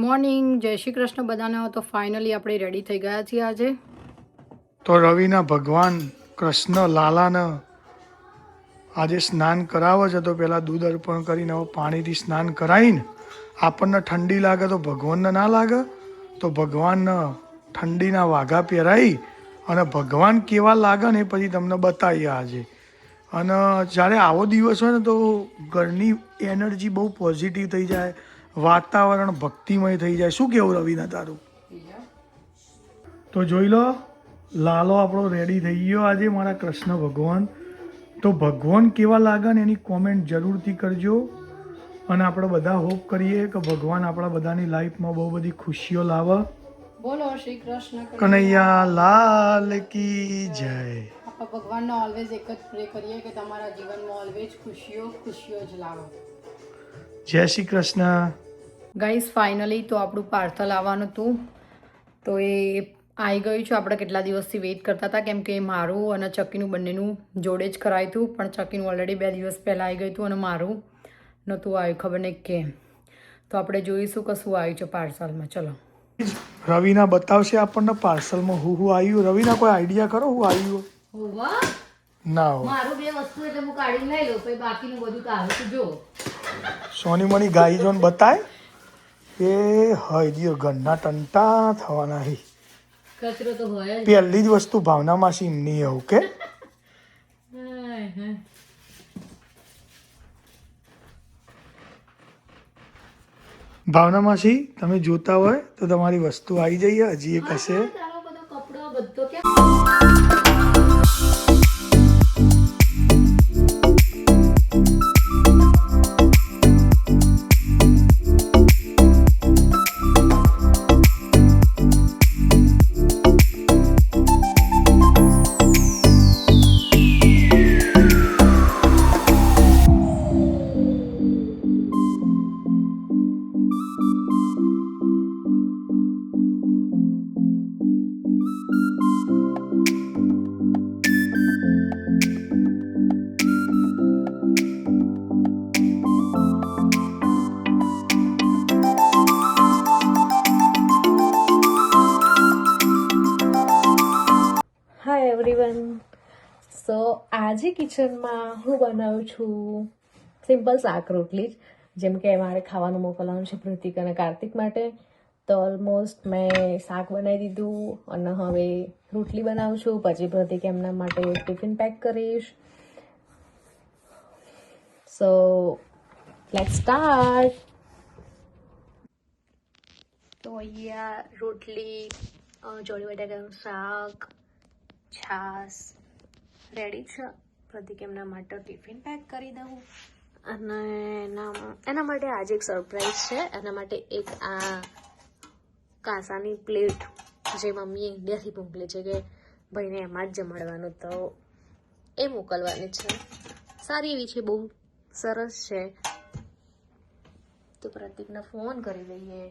Morning, જય શ્રી કૃષ્ણ બધાને. તો ફાઇનલી આપણે રેડી થઈ ગયા છીએ આજે. તો રવિના ભગવાન કૃષ્ણ લાલાને આજે સ્નાન કરાવે છે. તો પહેલાં દૂધ અર્પણ કરીને હવે પાણીથી સ્નાન કરાવીને આપણને ઠંડી લાગે તો ભગવાનને ના લાગે, તો ભગવાનને ઠંડીના વાઘા પહેરાવી અને ભગવાન કેવા લાગે ને એ પછી તમને બતાવીએ આજે. અને જ્યારે આવો દિવસ હોય ને તો ઘરની એનર્જી બહુ પોઝિટિવ થઈ જાય, વાતાવરણ ભક્તિમય થઈ જાય. શું કેવું રવિના તારું? તો જોઈ લો, લાલો આપણો રેડી થઈ ગયો આજે, મારા કૃષ્ણ ભગવાન. તો ભગવાન કેવા લાગે ને એની કોમેન્ટ જરૂરથી કરજો. અને આપણે બધા હોપ કરીએ કે ભગવાન આપણા બધાની લાઈફમાં બહુ બધી ખુશીઓ લાવે. બોલો શ્રી કૃષ્ણ કનૈયા લાલ કી જય. આપણે ભગવાનનો ઓલવેઝ એક જ પ્રે કરીએ કે તમારા જીવનમાં ઓલવેઝ ખુશીઓ ખુશીઓ જ લાવો. જય શ્રી કૃષ્ણ. ગાઈસ, ફાઇનલી તો આપણું પાર્સલ આવવાનું હતું, તો એ આવી ગયું છે. આપણે કેટલા દિવસથી વેઇટ કરતા હતા, કેમ કે મારું અને ચક્કીનું બંનેનું જોડે જ કરાયું હતું. પણ ચક્કીનું ઓલરેડી 2 દિવસ પહેલાં આવી ગયું હતું અને મારું નહોતું આવ્યું, ખબર નહીં કેમ. તો આપણે જોઈશું કે શું આવ્યું છે પાર્સલમાં. ચલો, રવિના બતાવશે આપણને પાર્સલમાં હું આવ્યું. રવિના કોઈ આઈડિયા કરો હું આવ્યું? ના હોય. મારું 2 વસ્તુ એટલે હું કાઢીને લઈ લઉં, પછી બાકીનું બધું તો આવે તું જો. સોની મની ગાઈ જોન બતાય એ હય દિયો ઘરના ટંટા થવાના હી. કચરો તો હોય જ. પહેલી જ વસ્તુ ભાવના માસી એમની એવું કે ભાવના માસી તમે જોતા હોય તો તમારી વસ્તુ આવી જઈએ. હજી એક હશે. તારો બધો કપડો બધો ક્યાં? Hi everyone. સો આજે કિચનમાં હું બનાવું છું સિમ્પલ શાક રોટલી જ, જેમ કે મારે ખાવાનું મોકલવાનું છે પ્રતિક અને કાર્તિક માટે. તો ઓલમોસ્ટ મેં શાક બનાવી દીધું અને હવે રોટલી બનાવું છું. પછી પ્રતિક એમના માટે ટિફિન પેક કરીશ. So let's start. તો અહીંયા રોટલી, ચોળી બટાકાનું શાક, છાશ રેડી છે. પ્રતિક એમના માટે ટિફિન પેક કરી દઉં. અને એના માટે આજે એક સરપ્રાઈઝ છે. એના માટે એક આ કાંસાની પ્લેટ જે મમ્મીએ ઇન્ડિયાથી મોકલી છે કે ભાઈને એમાં જ જમાડવાનું, તો એ મોકલવાની છે. સારી એવી છે, બહુ સરસ છે. તો પ્રતિકને ફોન કરી દઈએ.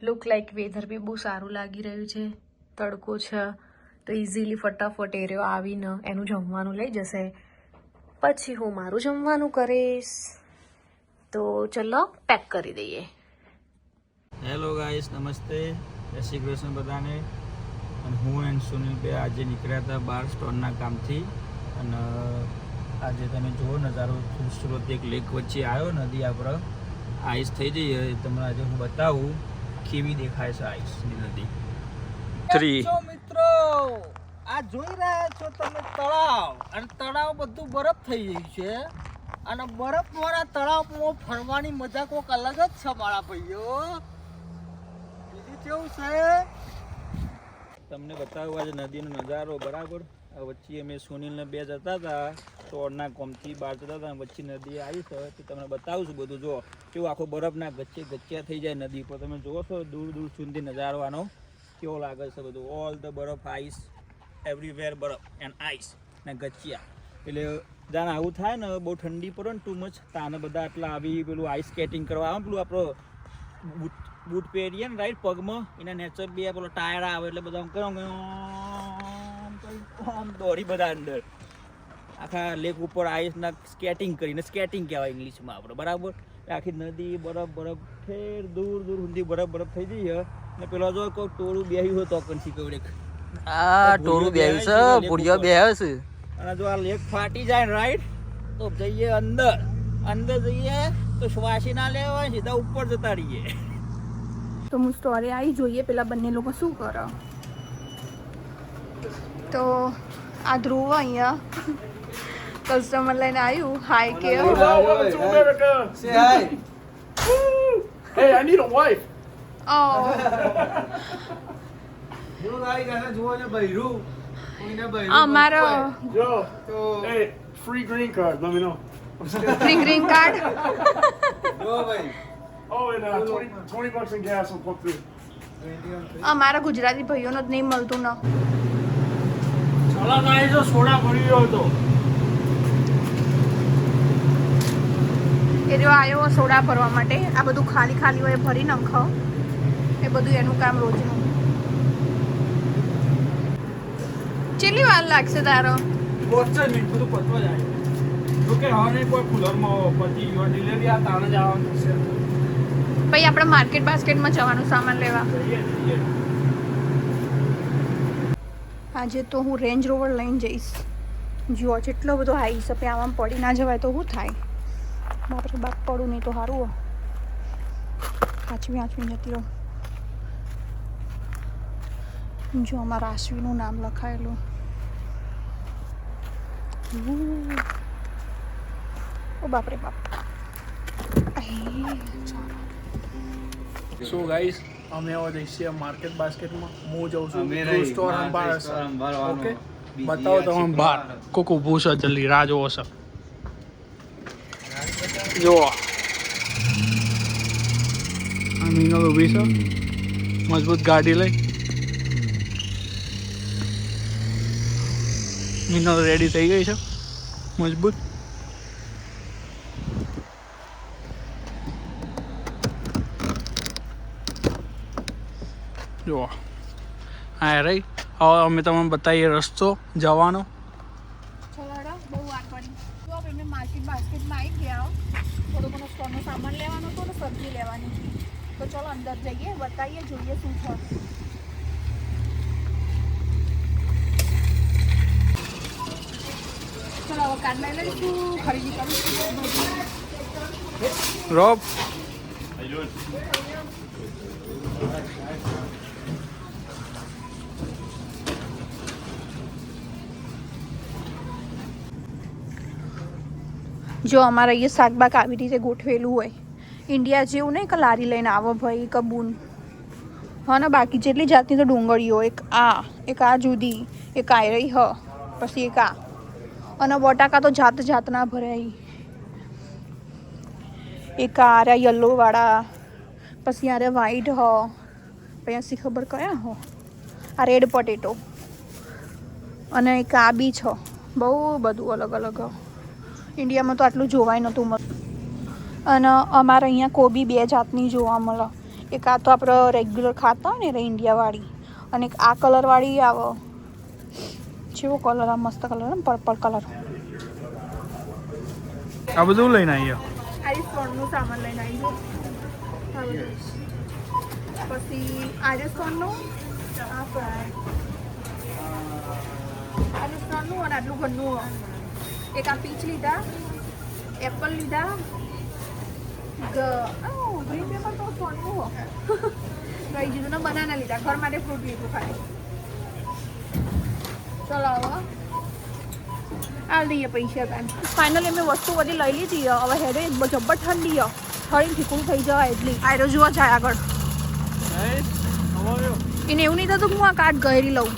લુક લાઈક વેધર બી બહુ સારું લાગી રહ્યું છે, તડકો છે, તો ઇઝીલી ફટાફટ એ રહ્યો આવીને એનું જમવાનું લઈ જશે. પછી હું મારું જમવાનું કરીશ. તો ચલો પેક કરી દઈએ. હેલો ગાઈસ, નમસ્તે, જય શ્રી કૃષ્ણ બધાને. અને હું એન્ડ સુનિલ બે આજે નીકળ્યા હતા બહાર સ્ટોરના કામથી. અને આજે તમે જુઓ નજારો, ખૂબસૂરત એક લેક વચ્ચે આવ્યો, નદી આપણે આઈસ થઈ જઈએ. તમને આજે હું બતાવું કેવી દેખાય છે આઈસની નદી. 3 મિત્રો, આ જોઈ રહ્યા છો તમે તળાવ, અને તળાવ બધું બરફ થઈ ગયું છે. અને બરફ વાળા તળાવમાં ફરવાની મજા કોઈક અલગ જ છે મારા ભાઈઓ. બીજું કેવું છે તમને બતાવું આજે નદીનો નજારો. બરાબર, આ વચ્ચે અમે સુનિલને બે જતા હતા ચોરના કોમથી બહાર જતા હતા, વચ્ચે નદી આવી છે. તો તમને બતાવું છું બધું. જો કેવું આખો બરફના ગચ્ચિયા થઈ જાય નદી પર. તમે જુઓ છો દૂર દૂર સુધી નજારો આનો કેવો લાગે છે બધું. ઓલ ધ બરફ, આઈસ એવરીવેર, બરફ એન્ડ આઈસ ને ગચ્ચિયા. એટલે જાણે આવું થાય ને, બહુ ઠંડી પડે ને ટુ મચ, તાને બધા આટલા આવી પેલું આઈસ સ્કેટિંગ કરવા આવે. પેલું આપણો બૂટ પહેરીએ ને રાઈટ પગમાં, એના નેચર બે પેલો ટાયર આવે એટલે બધા આમ કરો આમ દોડી બધા અંદર. આખા લેક ઉપર આઈસના સ્કેટિંગ કરીને, સ્કેટિંગ કહેવાય ઇંગ્લિશમાં આપણે, બરાબર. આખી નદી બરફ બરફ ઠેર દૂર દૂર સુધી બરફ બરફ થઈ જઈ છે ને પેલો જો કોઈ ટોળું બેહ્યું હોય તો કંસી કવડે આ ટોળું બેહ્યું છે ભૂડિયો બેહ્યો છે અને જો આ લેક ફાટી જાય ને રાઈટ તો જઈએ અંદર અંદર જઈએ તો શ્વાસી ના લેવાય સીધા ઉપર જતા રહીએ. તો હું સ્ટોરી આવી જોઈએ પેલા બંને લોકો શું કરે. તો આ ધ્રુવ અહીંયા કસ્ટમર લઈને આવ્યું. હાય કે Welcome to America. Say hi. Hey, I need a wife. અમારો Yo, hey, free green card. Let me know. Green card Oh, and 20 bucks in gas will put through. અમારા ગુજરાતી ભાઈઓનો જ નહીં મળતું ને. ચલા ગાય જો સોડા ભરી રહ્યો હતો. એ જો આવ્યો સોડા ભરવા માટે. આ બધું ખાલી ખાલી હોય ભરી નાખો. એ બધું એનું કામ રોજનું. કેટલી વાર લાગશે તારો? પોસ્ટર નહીં બધું પતવા જાય તો કે હવે કોઈ કુલરમાં પછી ડિલિવરી આ તાણે જ આવવાનું છે. પછી આપણે માર્કેટ બાસ્કેટમાં જવાનું સામાન લેવા. આજે તો હું રેન્જ રોવર લઈને જઈશ. જુઓ જેટલો બધો હાઈ છે આમાં પડી ના જવાય તો શું થાય? બાપરે બાપ પડું નહીં તો સારું. હાચવી જતી રહું. જો અમારા આશ્વીનું નામ લખાયેલું. ઓ બાપરે બાપ. સો ગાઈસ અમે હવે જઈશું માર્કેટ બાસ્કેટમાં. હું જાઉં છું ગ્રો સ્ટોર અંબાર. ઓકે બતાવો તમે બહાર કોક ઊભું છે. જલ્દી રાહ જોવો છે. જુઓ આ મીનલ ઊભી છે મજબૂત ગાડી લઈ. મીનલ રેડી થઈ ગઈ છે મજબૂત. જુઓ હા રહી. હવે અમે તમને બતાવીએ રસ્તો જવાનો. ચલો બહુ વાર પડી. તો આપણે માર્કેટ બાસ્કેટમાં આવી ગયા. થોડો ઘણો સ્ટોરનો સામાન લેવાનો હતો ને સબ્જી લેવાની હતી. તો ચલો અંદર જઈએ બતાવીએ જોઈએ શું છે. ચલો હવે કાર્ડ લઈ લઈશું. ખરીદી કરીશું. રોબ જો અમારે અહીંયા શાકબાગ આવી રીતે ગોઠવેલું હોય. ઇન્ડિયા જેવું નહીં કે લારી લઈને આવો ભાઈ કબૂન. હા ને બાકી જેટલી જાતની તો ડુંગળીઓ. એક આ જુદી, એક આ રહી હ, પછી એક આ. અને બટાકા તો જાત જાતના ભરાય. એક આ રહ્યા યલોવાળા, પછી આ વ્હાઈટ હ, પછી આથી ખબર કયા હો. આ રેડ પોટેટો અને એક આ બી છે. બહુ બધું અલગ અલગ. ઇન્ડિયામાં તો આટલું જોવાય નહોતું મળતું. અને અમારે અહીંયા કોબી બે જાતની જોવા મળે. એક આ તો આપણે રેગ્યુલર ખાતા હોય ને ઇન્ડિયાવાળી, અને એક આ કલરવાળી આવે. જેવો કલર આ મસ્ત કલર પર્પલ કલર. આ બધું લઈને આવીએ. આ સ્ટોનનું સામાન લઈને આવી. પછી આજસ્થાનનું આ રાજસ્થાનનું અને આટલું ઘરનું. એક આ પીચ લીધા, એપલ લીધા, ગ્રીન પેપર તો સોનનું હો રહી ગયું ને. બનાના લીધા. ઘર માટે ફ્રૂટ લીધું ખાલી. ચલો હવે આ દઈએ પૈસા કાન. ફાઇનલી અમે વસ્તુ બધી લઈ લીધી. હવે હેડે જબ્બર ઠંડી થઈને ઠીકું થઈ જવાય એટલી. આયરો જોવા જાય આગળ. એને એવું નહીં થતું હું આ કાર્ડ ગહેરી લઉં.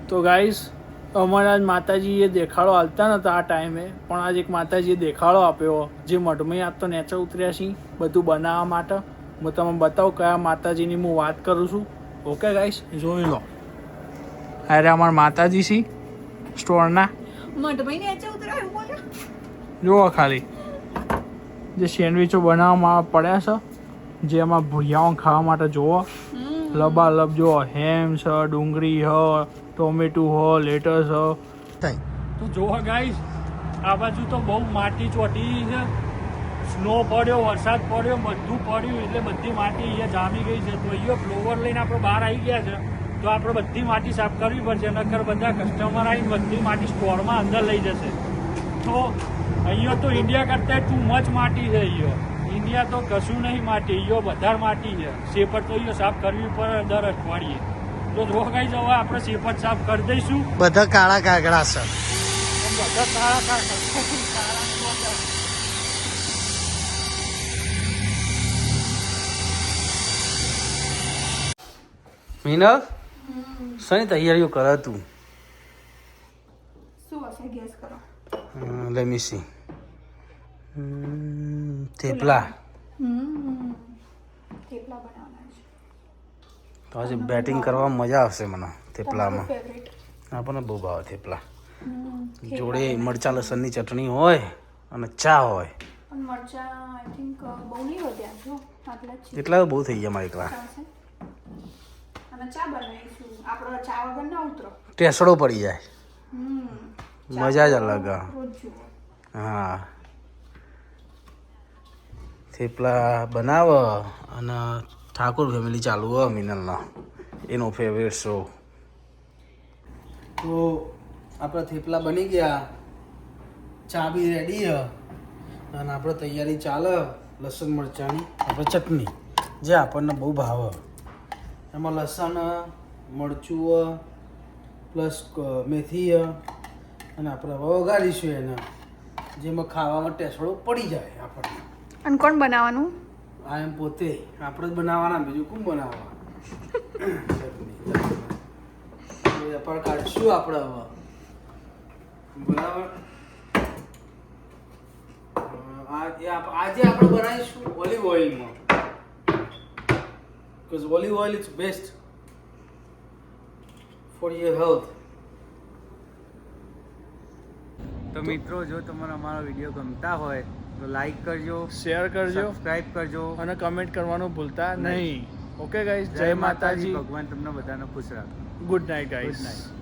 તો ગાઈસ અમારા જ માતાજીએ દેખાડો હાલતા નતા આ ટાઈમે, પણ આજ એક માતાજીએ દેખાડો આપ્યો જે મઢમાં આજ તો નેચર ઉતર્યા છીએ બધું બનાવવા માટે. હું તમને બતાવું કયા માતાજીની હું વાત કરું છું. ઓકે ગાઈસ, જોઈ લો. અરે અમારા માતાજી છે સ્ટોરના, જુઓ ખાલી જે સેન્ડવીચો બનાવવામાં પડ્યા છે, જે એમાં ભૂયાઓ ખાવા માટે જુઓ લબાલબ જુઓ, હેમ છે, ડુંગળી હ, ટોમેટું હ, લેટસ હ. તો જોવો ગાઈસ, આ બાજુ તો બહુ માટી ચોટી છે, સ્નો પડ્યો, વરસાદ પડ્યો, બધું પડ્યું એટલે બધી માટી અહીંયા જામી ગઈ છે. તો અહીંયા ફ્લોવર લઈને આપણે બહાર આવી ગયા છે, તો આપણે બધી માટી સાફ કરવી પડશે, નકર બધા કસ્ટમર આવીને બધી માટી સ્ટોરમાં અંદર લઈ જશે. તો અહીંયા તો ઇન્ડિયા કરતાં ટુ મચ માટી છે. અહીંયા ઇન્ડિયા તો કશું નહીં માટી, અહીંયા વધારે માટી છે. સેપટ તો અહીંયા સાફ કરવી પડે દર અઠવાડિયે. તો જો ગાઈસ હવે આપણે સેપટ સાફ કરી દઈશું. બધા કાળા કાગડા છે. બધા કાળા મિનલ, શની તૈયારીઓ કરે તું? શું હશે ગેસ કરો? લેમીસી થેપલા. થેપલા બનાવવાના છે. તો આજે બેટિંગ કરવામાં મજા આવશે મને થેપલામાં. ફેવરેટ. આપણને બહુ ભાવે થેપલા. જોડે મરચા લસણની ચટણી હોય અને ચા હોય. પણ મરચા આઈ થિંક બહુ નહીં વધ્યા છો, આટલા જ છે. એટલા બહુ થઈ ગયા મારા એકલા. ચાલશે. અને ચા બનાવીશું. આપણે ચા વગર ના ઉતરો. ટેસડો પડી જાય, મજા જ અલગ. રોજ જુઓ. હા, થેપલા બનાવ અને ઠાકોર ફેમિલી ચાલુ હોય મિનલનો, એનો ફેવરેટ શો. તો આપણા થેપલા બની ગયા, ચા બી રેડી હ, અને આપણે તૈયારી ચાલે લસણ મરચાંની આપણે ચટણી, જે આપણને બહુ ભાવે. એમાં લસણ મરચું પ્લસ મેથી અને આપણે હવે વઘારીશું એને, જેમાં ખાવામાં ટેસડો પડી જાય આપણને. અને કોણ બનાવવાનું? આ એમ પોતે આપણે જ બનાવવાના, બીજું કોણ બનાવવા? વેપાર કાઢશું આપણે હવે, બરાબર. આજે આપણે બનાવીશું olive ઓઇલમાં, because olive oil is best for your health. તો મિત્રો, જો તમને અમારો વિડીયો ગમતા હોય તો લાઈક કરજો, શેર કરજો સબસ્ક્રાઇબ કરજો અને કમેન્ટ કરવાનું ભૂલતા નહીં. ઓકે ગાઈસ, જય માતાજી, ભગવાન તમને બધાને ખુશ રાખે. Good night good guys. Night.